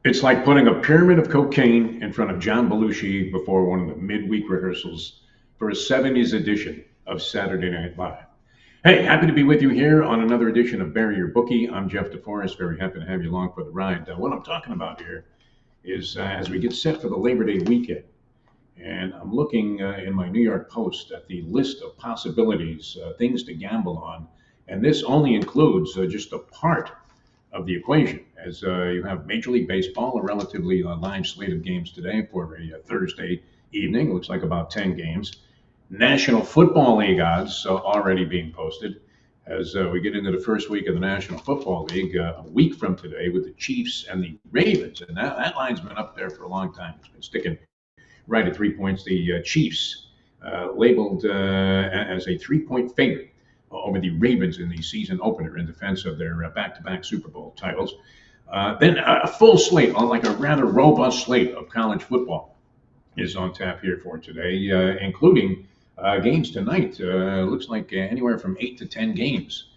It's like putting a pyramid of cocaine in front of John Belushi before one of the midweek rehearsals for a 70s edition of Saturday Night Live. Hey, happy to be with you here on another edition of Bury Your Bookie. I'm Jeff Deforrest. Very happy to have you along for the ride. What I'm talking about here is as we get set for the Labor Day weekend, and I'm looking in my New York Post at the list of possibilities, things to gamble on, and this only includes just a part of the equation, as you have Major League Baseball, a relatively live slate of games today for a Thursday evening. It looks like about 10 games. National Football League odds already being posted as we get into the first week of the National Football League, a week from today, with the Chiefs and the Ravens. And that line's been up there for a long time. It's been sticking right at 3 points. The Chiefs labeled as a 3-point favorite over the Ravens in the season opener in defense of their back-to-back Super Bowl titles. Then a full slate, like a rather robust slate of college football, is on tap here for today, including games tonight. Looks like anywhere from 8 to 10 games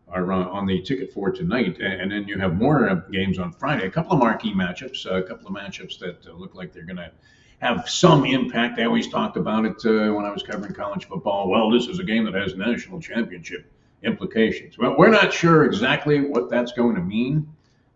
are on the ticket for tonight. And then you have more games on Friday, a couple of marquee matchups, a couple of matchups that look like they're going to have some impact. I always talked about it when I was covering college football. Well, this is a game that has national championship implications. Well, we're not sure exactly what that's going to mean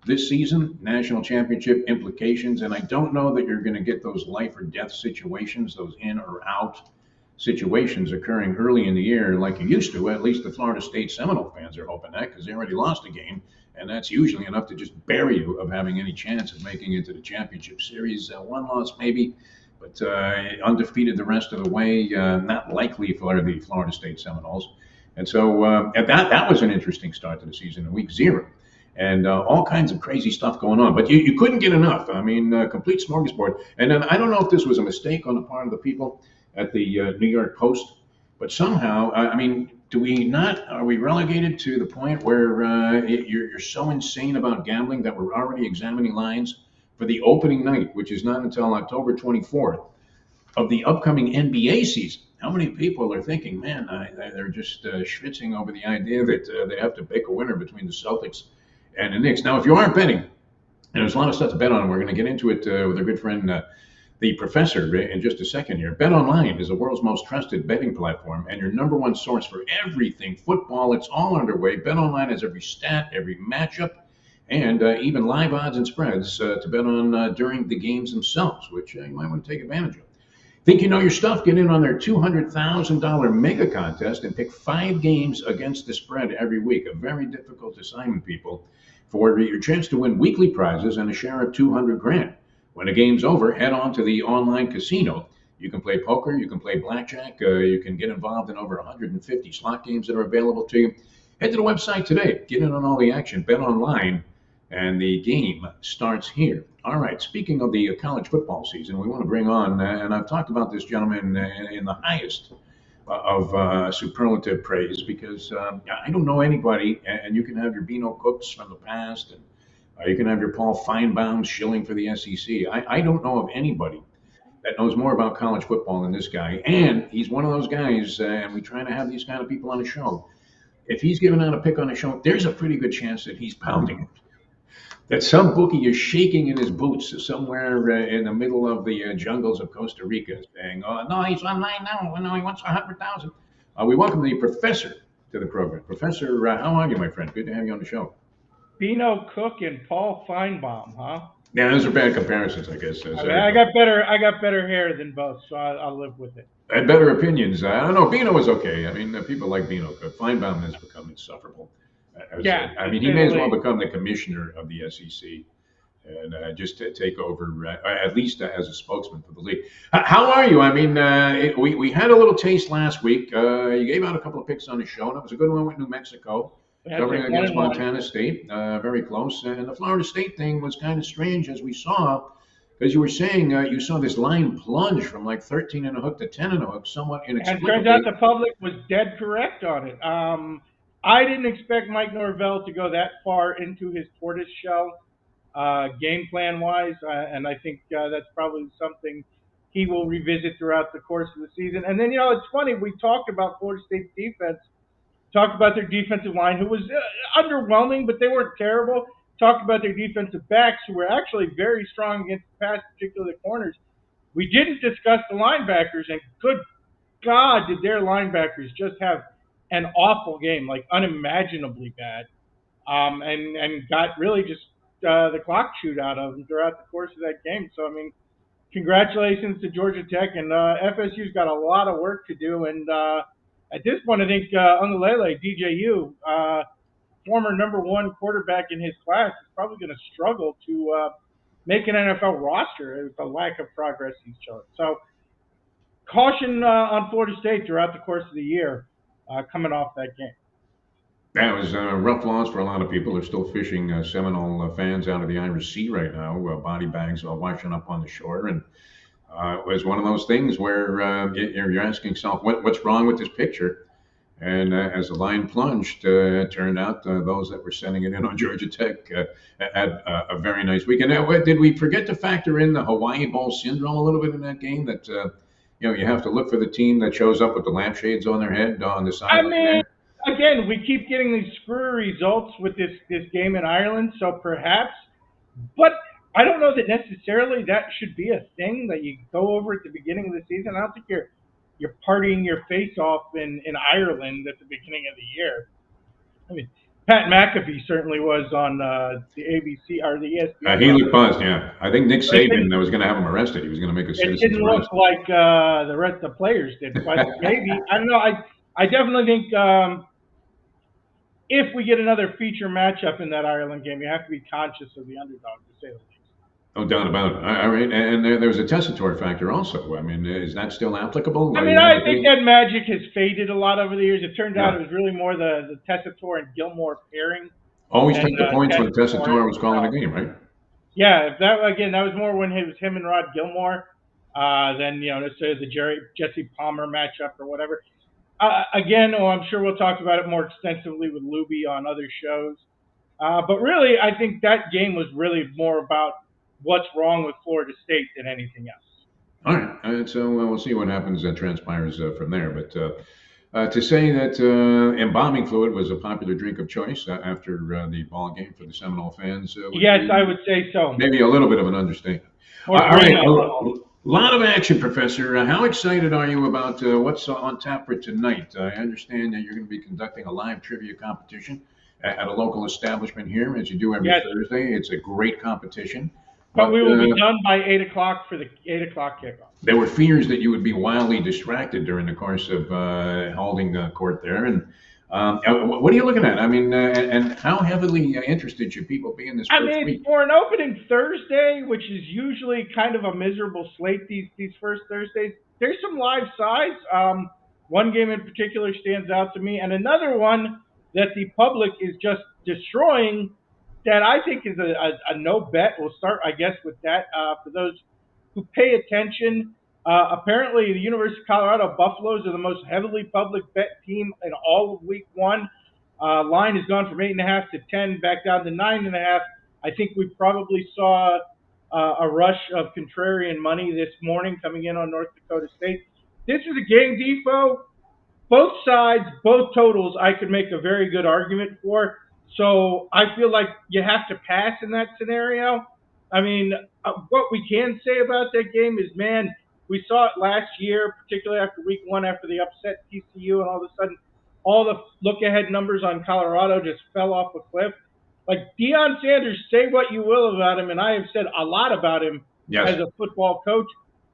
this season, national championship implications. And I don't know that you're going to get those life or death situations, those in or out situations occurring early in the year like you used to. At least the Florida State Seminole fans are hoping that, because they already lost a game. And that's usually enough to just bury you of having any chance of making it to the championship series. One loss maybe, but undefeated the rest of the way. Not likely for the Florida State Seminoles. And so that was an interesting start to the season in week 0. And all kinds of crazy stuff going on. But you couldn't get enough. I mean, complete smorgasbord. And then I don't know if this was a mistake on the part of the people at the New York Post, but somehow, I mean, are we relegated to the point where you're so insane about gambling that we're already examining lines for the opening night, which is not until October 24th of the upcoming NBA season? How many people are thinking, man, they're just schwitzing over the idea that they have to pick a winner between the Celtics and the Knicks? Now, if you aren't betting, and there's a lot of stuff to bet on, we're going to get into it with our good friend, the professor, in just a second here. BetOnline is the world's most trusted betting platform and your number one source for everything football. It's all underway. BetOnline has every stat, every matchup, and even live odds and spreads to bet on during the games themselves, which you might want to take advantage of. Think you know your stuff? Get in on their $200,000 mega contest and pick 5 games against the spread every week. A very difficult assignment, people, for your chance to win weekly prizes and a share of 200 grand. When the game's over, head on to the online casino. You can play poker, you can play blackjack, you can get involved in over 150 slot games that are available to you. Head to the website today. Get in on all the action. Bet online, and the game starts here. All right, speaking of the college football season, we want to bring on, and I've talked about this gentleman in the highest of superlative praise, because I don't know anybody, and you can have your Beano Cooks from the past, and you can have your Paul Feinbaum shilling for the SEC. I don't know of anybody that knows more about college football than this guy. And he's one of those guys, and we try to have these kind of people on the show. If he's giving out a pick on the show, there's a pretty good chance that he's pounding it. That some bookie is shaking in his boots somewhere in the middle of the jungles of Costa Rica, saying, "Oh no, he's online now. No, he wants 100,000." We welcome the professor to the program. Professor, how are you, my friend? Good to have you on the show. Beano Cook and Paul Feinbaum, huh? Yeah, those are bad comparisons, I guess. I got better hair than both, so I'll live with it. And better opinions. I don't know. Bino is okay. I mean, people like Bino Cook. Feinbaum has become insufferable. Yeah, I mean, he may as well become the commissioner of the SEC and just to take over, at least as a spokesman for the league. How are you? I mean, we had a little taste last week. You gave out a couple of picks on the show, and it was a good one with New Mexico. Covering against Montana State, very close. And the Florida State thing was kind of strange, as we saw, because you were saying you saw this line plunge from like 13 and a hook to 10 and a hook, somewhat And inexplicably. turns out the public was dead correct on it. I didn't expect Mike Norvell to go that far into his tortoise shell game plan wise, and I think that's probably something he will revisit throughout the course of the season. And then, it's funny, we talked about Florida State's defense, talked about their defensive line, who was underwhelming, but they weren't terrible. talked about their defensive backs who were actually very strong against the pass, particularly the corners. We didn't discuss the linebackers, and good God, did their linebackers just have an awful game, like unimaginably bad, and got really just the clock chewed out of them throughout the course of that game. So, I mean, congratulations to Georgia Tech, and FSU's got a lot of work to do. And at this point, I think Ungalele, DJU, former number one quarterback in his class, is probably going to struggle to make an NFL roster with the lack of progress he's shown. So, caution on Florida State throughout the course of the year coming off that game. That was a rough loss for a lot of people. They're still fishing Seminole fans out of the Irish Sea right now. Body bags are washing up on the shore. And it was one of those things where you're asking yourself, what's wrong with this picture? And as the line plunged, it turned out those that were sending it in on Georgia Tech had a very nice weekend. Did we forget to factor in the Hawaii Bowl syndrome a little bit in that game? That you have to look for the team that shows up with the lampshades on their head on the I sideline. mean, again, we keep getting these screwy results with this game in Ireland, so perhaps, but I don't know that necessarily that should be a thing that you go over at the beginning of the season. I don't think you're partying your face off in Ireland at the beginning of the year. I mean, Pat McAfee certainly was on the ABC or the ESPN. He looked buzzed, yeah. I think Nick Saban was going to have him arrested. He was going to make a citizen's It didn't arrest. look like the rest of the players did, but maybe. I don't know. I definitely think if we get another feature matchup in that Ireland game, you have to be conscious of the underdog, to say the least. No doubt about it. All right, and there was a tessitory factor also. I mean, is that still applicable? I mean, I think that magic has faded a lot over the years. It turned out it was really more the Tessitore and Gilmore pairing. Always take the points when Tessitore was calling the game, right? Yeah, that was more when it was him and Rod Gilmore than necessarily the Jesse Palmer matchup or whatever. Again, I'm sure we'll talk about it more extensively with Luby on other shows. But really, I think that game was really more about what's wrong with Florida State than anything else. All right. So we'll see what happens that transpires from there. But to say that embalming fluid was a popular drink of choice after the ball game for the Seminole fans. Yes, I would say so. Maybe a little bit of an understatement. All right. A lot of action, Professor. How excited are you about what's on tap for tonight? I understand that you're going to be conducting a live trivia competition at a local establishment here, as you do every Thursday. It's a great competition. But we will be done by 8 o'clock for the 8 o'clock kickoff. There were fears that you would be wildly distracted during the course of holding court there. And what are you looking at? I mean, and how heavily interested should people be in this first week? For an opening Thursday, which is usually kind of a miserable slate these first Thursdays, there's some live sides. One game in particular stands out to me, and another one that the public is just destroying that I think is a no bet. We'll start, I guess, with that for those who pay attention. Apparently, the University of Colorado Buffaloes are the most heavily public bet team in all of Week 1. Line has gone from 8.5 to 10, back down to 9.5. I think we probably saw a rush of contrarian money this morning coming in on North Dakota State. This is a game, Defo. Both sides, both totals, I could make a very good argument for. So I feel like you have to pass in that scenario. I mean, what we can say about that game is, man, we saw it last year, particularly after Week 1, after the upset TCU, and all of a sudden, all the look-ahead numbers on Colorado just fell off a cliff. Like, Deion Sanders, say what you will about him, and I have said a lot about him as a football coach,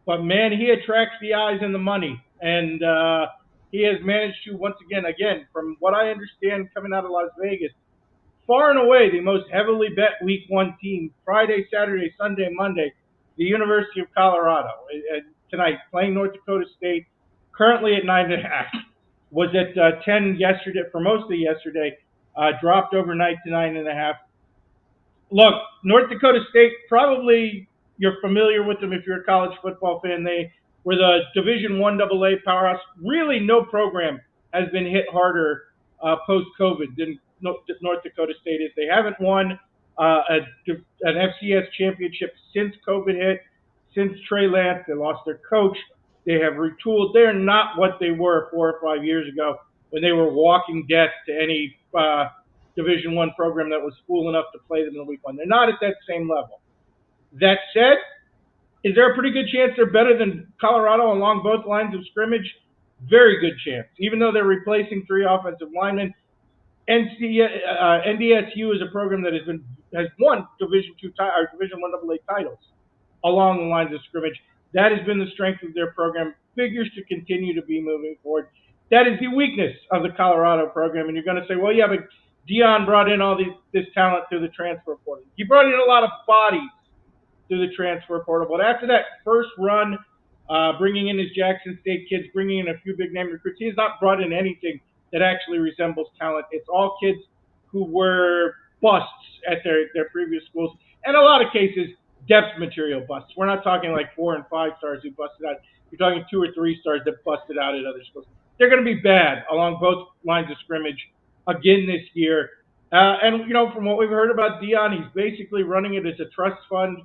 but, man, he attracts the eyes and the money. And he has managed to, once again, from what I understand coming out of Las Vegas, far and away the most heavily bet Week 1 team, Friday, Saturday, Sunday, Monday, the University of Colorado. Tonight, playing North Dakota State, currently at 9.5. Was at 10 yesterday, for most of yesterday, dropped overnight to 9.5. Look, North Dakota State, probably you're familiar with them if you're a college football fan. They were the Division I AA powerhouse. Really, no program has been hit harder post-COVID than North Dakota State is. They haven't won an FCS championship since COVID hit, since Trey Lance. They lost their coach. They have retooled. They're not what they were 4 or 5 years ago when they were walking death to any Division I program that was fool enough to play them in week 1. They're not at that same level. That said, is there a pretty good chance they're better than Colorado along both lines of scrimmage? Very good chance. Even though they're replacing 3 offensive linemen, NDSU is a program that has won Division I AA titles along the lines of scrimmage. That has been the strength of their program. Figures to continue to be moving forward. That is the weakness of the Colorado program. And you're going to say, well, yeah, but Dion brought in all this talent through the transfer portal. He brought in a lot of bodies through the transfer portal. But after that first run, bringing in his Jackson State kids, bringing in a few big-name recruits, he has not brought in anything that actually resembles talent. It's all kids who were busts at their previous schools. And a lot of cases, depth material busts. We're not talking like 4 and 5 stars who busted out. You're talking 2 or 3 stars that busted out at other schools. They're going to be bad along both lines of scrimmage again this year. And, from what we've heard about Dion, he's basically running it as a trust fund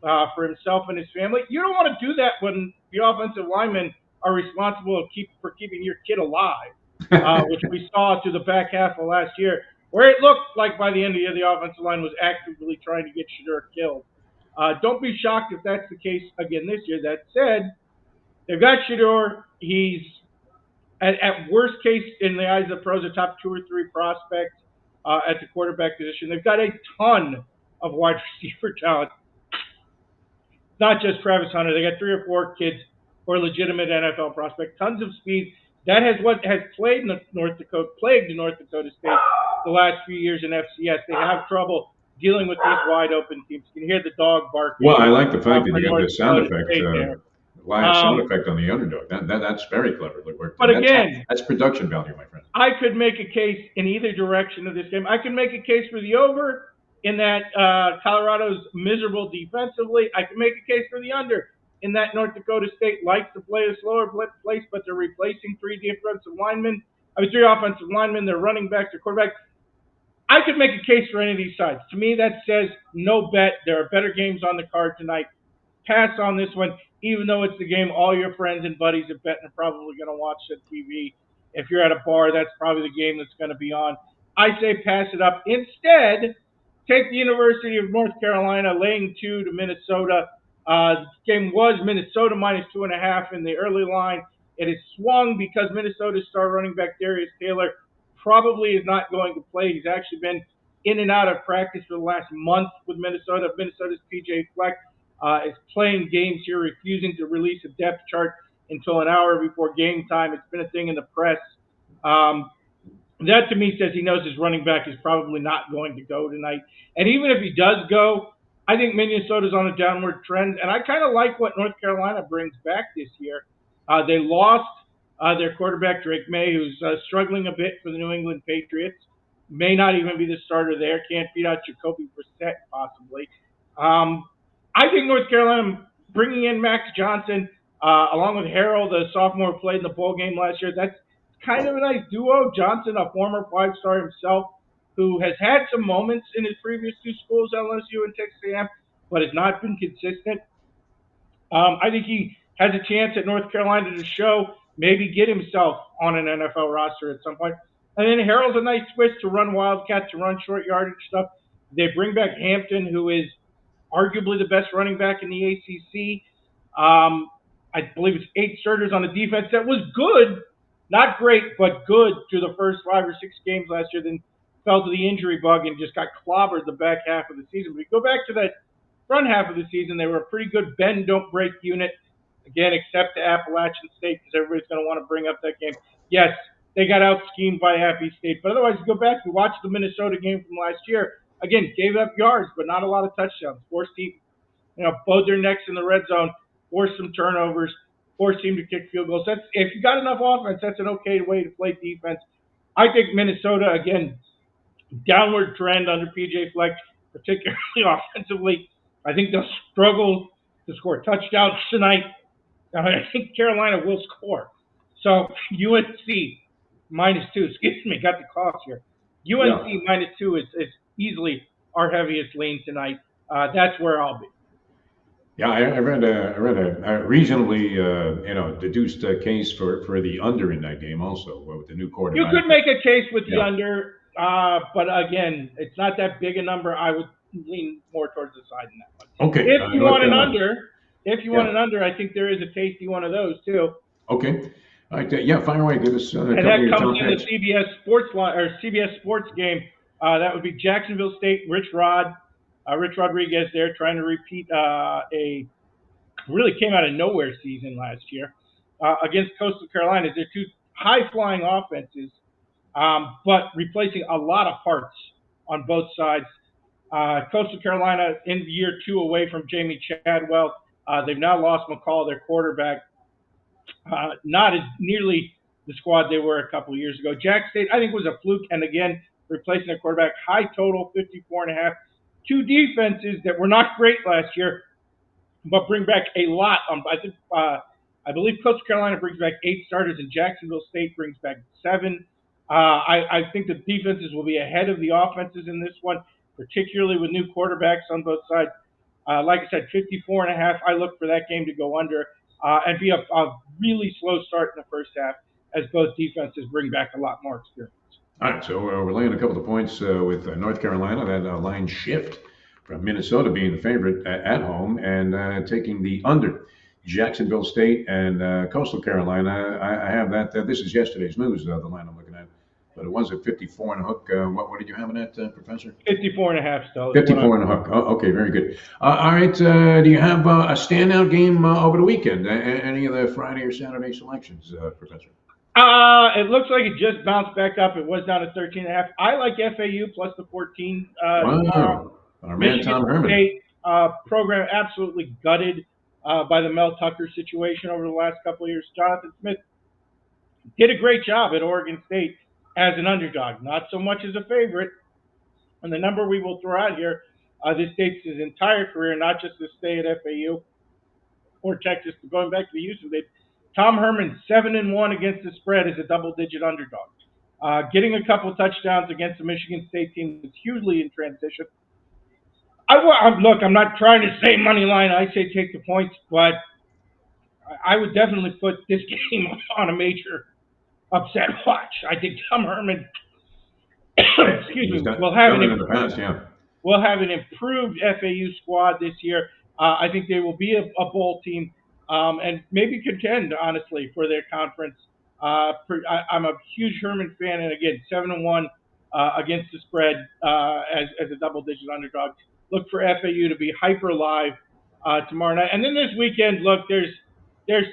for himself and his family. You don't want to do that when the offensive linemen are responsible for keeping your kid alive, which we saw through the back half of last year, where it looked like by the end of the year the offensive line was actively trying to get Shedeur killed. Don't be shocked if that's the case again this year. That said, they've got Shedeur. He's, at worst case, in the eyes of the pros, a top 2 or 3 prospect at the quarterback position. They've got a ton of wide receiver talent. Not just Travis Hunter. They got 3 or 4 kids who are legitimate NFL prospects. Tons of speed. That has what has plagued North Dakota State the last few years in FCS. They have trouble dealing with these wide open teams. You can hear the dog barking. Well, I like the fact that you got the sound effect. Live sound effect on the underdog. That's very cleverly worked. But again, that's production value, my friend. I could make a case in either direction of this game. I can make a case for the over in that Colorado's miserable defensively. I can make a case for the under in that North Dakota State likes to play a slower pace, but they're replacing 3 offensive linemen. They're running back, their quarterback. I could make a case for any of these sides. To me, that says no bet. There are better games on the card tonight. Pass on this one, even though it's the game all your friends and buddies have bet and are probably going to watch on TV. If you're at a bar, that's probably the game that's going to be on. I say pass it up. Instead, take the University of North Carolina laying 2 to Minnesota. The game was Minnesota minus 2.5 in the early line. It is swung because Minnesota's star running back Darius Taylor probably is not going to play. He's actually been in and out of practice for the last month with Minnesota. Minnesota's PJ Fleck is playing games here, refusing to release a depth chart until an hour before game time. It's been a thing in the press. That to me says he knows his running back is probably not going to go tonight. And even if he does go, I think Minnesota's on a downward trend. And I kind of like what North Carolina brings back this year. They lost their quarterback, Drake May, who's struggling a bit for the New England Patriots. May not even be the starter there. Can't beat out Jacoby Brissett, possibly. I think North Carolina bringing in Max Johnson, along with Harold, the sophomore who played in the bowl game last year, that's kind of a nice duo. Johnson, a former 5-star himself, who has had some moments in his previous 2 schools, LSU and Texas A&M, but has not been consistent. I think he has a chance at North Carolina to show, maybe get himself on an NFL roster at some point. And then Harold's a nice twist to run wildcat, to run short yardage stuff. They bring back Hampton, who is arguably the best running back in the ACC. I believe it's 8 starters on a defense that was good, not great, but good through the first 5 or 6 games last year, then fell to the injury bug and just got clobbered the back half of the season. But we go back to that front half of the season, they were a pretty good bend, don't break unit. Again, except to Appalachian State, because everybody's going to want to bring up that game. Yes, they got out-schemed by Appy State. But otherwise, you go back, we watched the Minnesota game from last year. Again, gave up yards, but not a lot of touchdowns. Forced team, bowed their necks in the red zone, forced some turnovers, forced team to kick field goals. If you got enough offense, that's an okay way to play defense. I think Minnesota, again, downward trend under PJ Fleck, particularly offensively. I think they'll struggle to score touchdowns tonight. I think Carolina will score. So UNC minus 2. Excuse me, got the coughs here. UNC minus 2 is easily our heaviest lean tonight. That's where I'll be. Yeah, I read a reasonably deduced case for the under in that game also with the new quarterback. You could make a case with the under. But again, it's not that big a number. I would lean more towards the side in that one. Okay, If you North want an Carolina. under, if you want Yeah. an under, I think there is a tasty one of those too. Okay. All right. Yeah. Fire away. Give us a And couple of that your comes top in the picks. CBS Sports line or CBS Sports game. That would be Jacksonville State. Rich Rodriguez there trying to repeat a really came out of nowhere season last year against Coastal Carolina. They're two high flying offenses, but replacing a lot of parts on both sides. Coastal Carolina in year 2 away from Jamie Chadwell. They've now lost McCall, their quarterback. Not as nearly the squad they were a couple of years ago. Jack State, I think, was a fluke, and again, replacing their quarterback. High total, 54.5. Two defenses that were not great last year, but bring back a lot. I believe Coastal Carolina brings back 8 starters, and Jacksonville State brings back 7. I think the defenses will be ahead of the offenses in this one, particularly with new quarterbacks on both sides. Like I said, 54.5. I look for that game to go under and be a really slow start in the first half as both defenses bring back a lot more experience. All right. So we're laying a couple of points with North Carolina. That line shift from Minnesota being the favorite at home and taking the under. Jacksonville State and Coastal Carolina. I have that. This is yesterday's news, the line I'm looking at. But it was at 54 and a hook. What did you have in that, Professor? 54.5 still. 54 and a hook. Oh, okay, very good. All right. Do you have a standout game over the weekend? Any of the Friday or Saturday selections, Professor? It looks like it just bounced back up. It was down to 13.5. I like FAU plus the 14 tomorrow. Wow. Our man Michigan Tom Herman. State program absolutely gutted by the Mel Tucker situation over the last couple of years. Jonathan Smith did a great job at Oregon State as an underdog, not so much as a favorite. And the number we will throw out here, this dates his entire career, not just to stay at FAU or Texas, but going back to the Houston days. Tom Herman, 7-1 against the spread as a double-digit underdog. Getting a couple touchdowns against the Michigan State team was hugely in transition. Look, I'm not trying to say money line. I say take the points, but I would definitely put this game on a major upset watch. I think Tom Herman, will have an improved FAU squad this year. I think they will be a bowl team and maybe contend, honestly, for their conference. I'm a huge Herman fan, and again, 7-1 against the spread as a double-digit underdog. Look for FAU to be hyper live tomorrow night, and then this weekend. Look, there's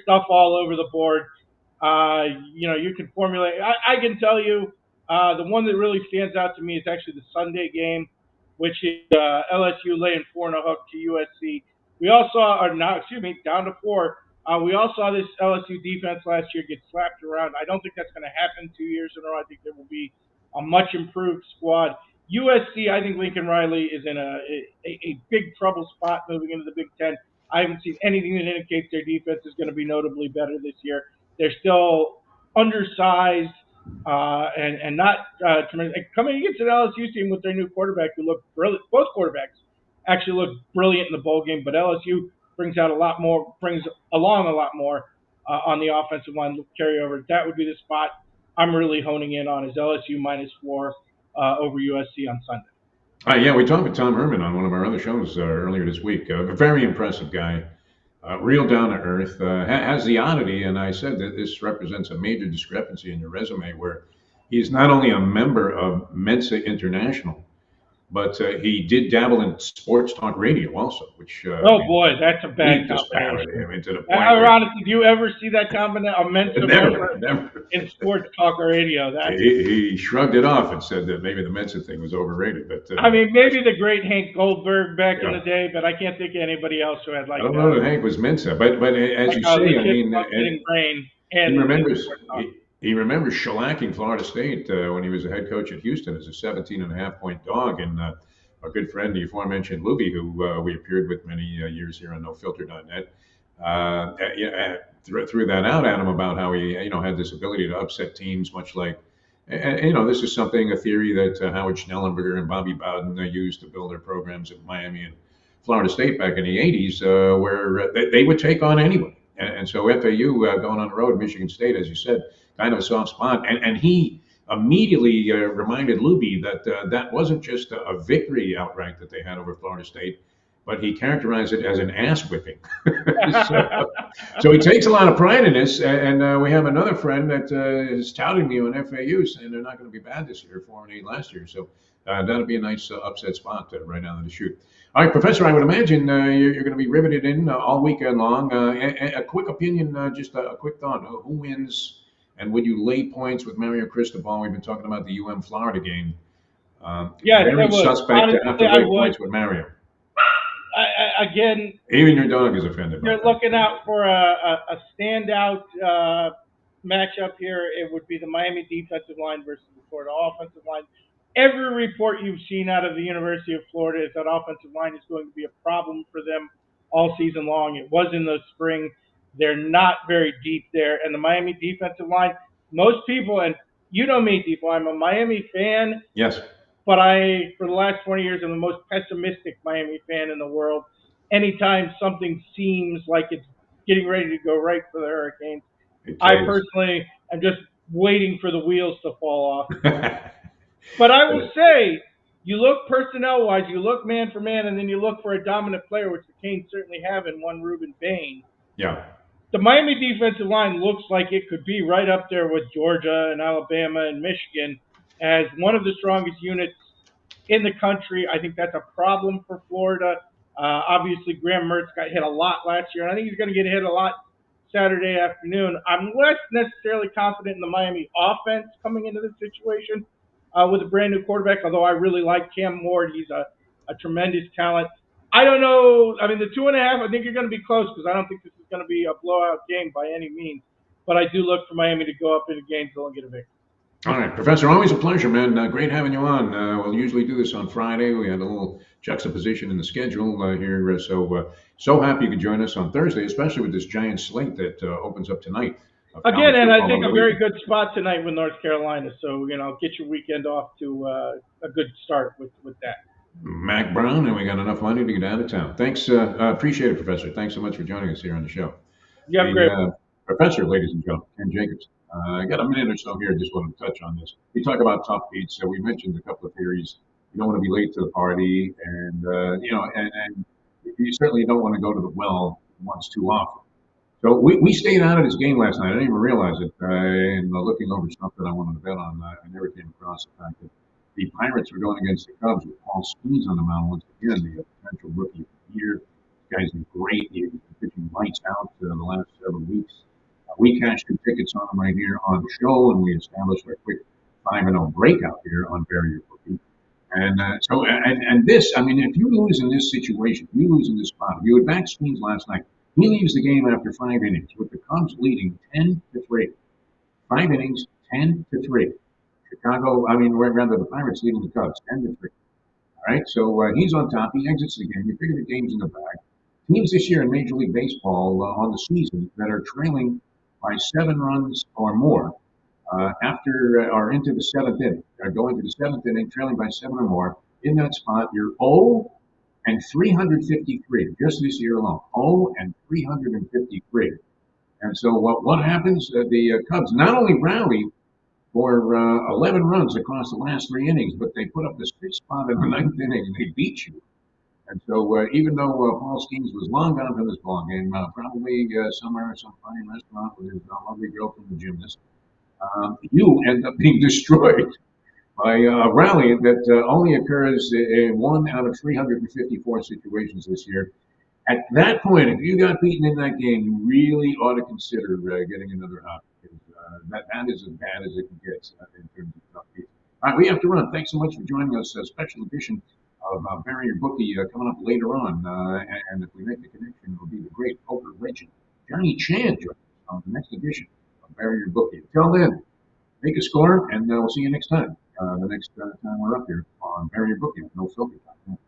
stuff all over the board. You can formulate. I can tell you the one that really stands out to me is actually the Sunday game, which is LSU laying 4 and a hook to USC. We all saw, down to 4. We all saw this LSU defense last year get slapped around. I don't think that's going to happen 2 years in a row. I think there will be a much improved squad. USC, I think Lincoln Riley is in a big trouble spot moving into the Big Ten. I haven't seen anything that indicates their defense is going to be notably better this year. They're still undersized and not tremendous. Coming against an LSU team with their new quarterback who looked brilliant. Both quarterbacks actually looked brilliant in the bowl game, but LSU brings along a lot more on the offensive line carryover. That would be the spot I'm really honing in on is LSU -4 over USC on Sunday. Yeah, we talked with Tom Herman on one of our other shows earlier this week. A very impressive guy, real down to earth, has the oddity, and I said that this represents a major discrepancy in your resume where he's not only a member of Mensa International, but he did dabble in sports talk radio also, which boy, that's a bad disparity. I mean, to the point ironically, do you ever see that combination of Mensa never. in sports talk radio? He shrugged it off and said that maybe the Mensa thing was overrated. But maybe the great Hank Goldberg back in the day, but I can't think of anybody else who had like. I don't know that Hank was Mensa, but as you say, I mean, he remembers shellacking Florida State when he was the head coach at Houston as a 17.5-point dog. And our good friend, the aforementioned Luby, who we appeared with many years here on NoFilter.net, threw that out at him about how he had this ability to upset teams, much like, and this is a theory that Howard Schnellenberger and Bobby Bowden used to build their programs at Miami and Florida State back in the 80s, where they would take on anyone. And so FAU going on the road, Michigan State, as you said, kind of a soft spot. And he, immediately reminded Luby that that wasn't just a victory outright that they had over Florida State, but he characterized it as an ass whipping. so, so he takes a lot of pride in this, and we have another friend that is touting me on FAU, saying they're not going to be bad this year, 4-8 last year. So that'll be a nice upset spot right out of the chute. All right, Professor, I would imagine you're going to be riveted in all weekend long. A quick opinion, just a quick thought. Who wins, and would you lay points with Mario Cristobal? We've been talking about the Florida game. Yes, I Very would. suspect to have to Honestly, I lay would. points with Mario. Again, Even your dog is offended by you're that. looking out for a standout matchup here. It would be the Miami defensive line versus the Florida offensive line. Every report you've seen out of the University of Florida is that offensive line is going to be a problem for them all season long. It was in the spring. They're not very deep there. And the Miami defensive line, most people, and you know me, Defo, I'm a Miami fan, Yes. but for the last 20 years, I'm the most pessimistic Miami fan in the world. Anytime something seems like it's getting ready to go right for the Hurricanes, I personally am just waiting for the wheels to fall off. But I will say, you look personnel-wise, you look man for man, and then you look for a dominant player, which the Canes certainly have in one Ruben Bain. Yeah. The Miami defensive line looks like it could be right up there with Georgia and Alabama and Michigan as one of the strongest units in the country. I think that's a problem for Florida. Obviously, Graham Mertz got hit a lot last year, and I think he's going to get hit a lot Saturday afternoon. I'm less necessarily confident in the Miami offense coming into this situation with a brand new quarterback, although I really like Cam Ward. He's a tremendous talent. I don't know. I mean, the 2.5, I think you're going to be close because I don't think this is going to be a blowout game by any means. But I do look for Miami to go up into Gainesville and get a victory. All right, Professor, always a pleasure, man. Great having you on. We'll usually do this on Friday. We had a little juxtaposition in the schedule here, so happy you could join us on Thursday, especially with this giant slate that opens up tonight. Again, and I think a very good spot tonight with North Carolina. So, get your weekend off to a good start with that. Mac Brown, and we got enough money to get out of town. Thanks. Appreciate it, Professor. Thanks so much for joining us here on the show. You have a great Professor, ladies and gentlemen, Ken Jacobs. I got a minute or so here. Just want to touch on this. We talk about tough beats. So we mentioned a couple of theories. You don't want to be late to the party, and and you certainly don't want to go to the well once too often. So we stayed out of this game last night. I didn't even realize it. And looking over stuff that I wanted to bet on, I never came across the fact that the Pirates were going against the Cubs with Paul Skeens on the mound once again, the potential rookie of the year. This guy's been great. He's been pitching lights out the last several weeks. We cashed some tickets on him right here on the show, and we established our quick 5-0 breakout here on Bury Your Bookie. And this, I mean, if you lose in this situation, if you lose in this spot, if you had back Skeens last night, he leaves the game after 5 innings with the Cubs leading 10-3. 5 innings, 10-3. Rather the Pirates leading the Cubs 10-3. All right, so he's on top. He exits the game. You figure the game's in the bag. Teams this year in Major League Baseball on the season that are trailing by 7 runs or more or into the 7th inning, going to the 7th inning, trailing by 7 or more. In that spot, you're 0-353 just this year alone. 0-353. And so what happens? The Cubs not only rally for 11 runs across the last 3 innings, but they put up the 6th spot in the 9th inning and they beat you. And so even though Paul Skeens was long gone from this ball game, probably somewhere at some fine restaurant with his lovely girl from the gymnast, you end up being destroyed by a rally that only occurs in 1 out of 354 situations this year. At that point, if you got beaten in that game, you really ought to consider getting another hop. That is as bad as it can get in terms of tough beats. All right, we have to run. Thanks so much for joining us. A special edition of Bury Your Bookie coming up later on. And if we make the connection, it'll be the great poker legend, Johnny Chan, joining us on the next edition of Bury Your Bookie. Until then, make a score, and we'll see you next time. The next time we're up here on Bury Your Bookie. No filter time.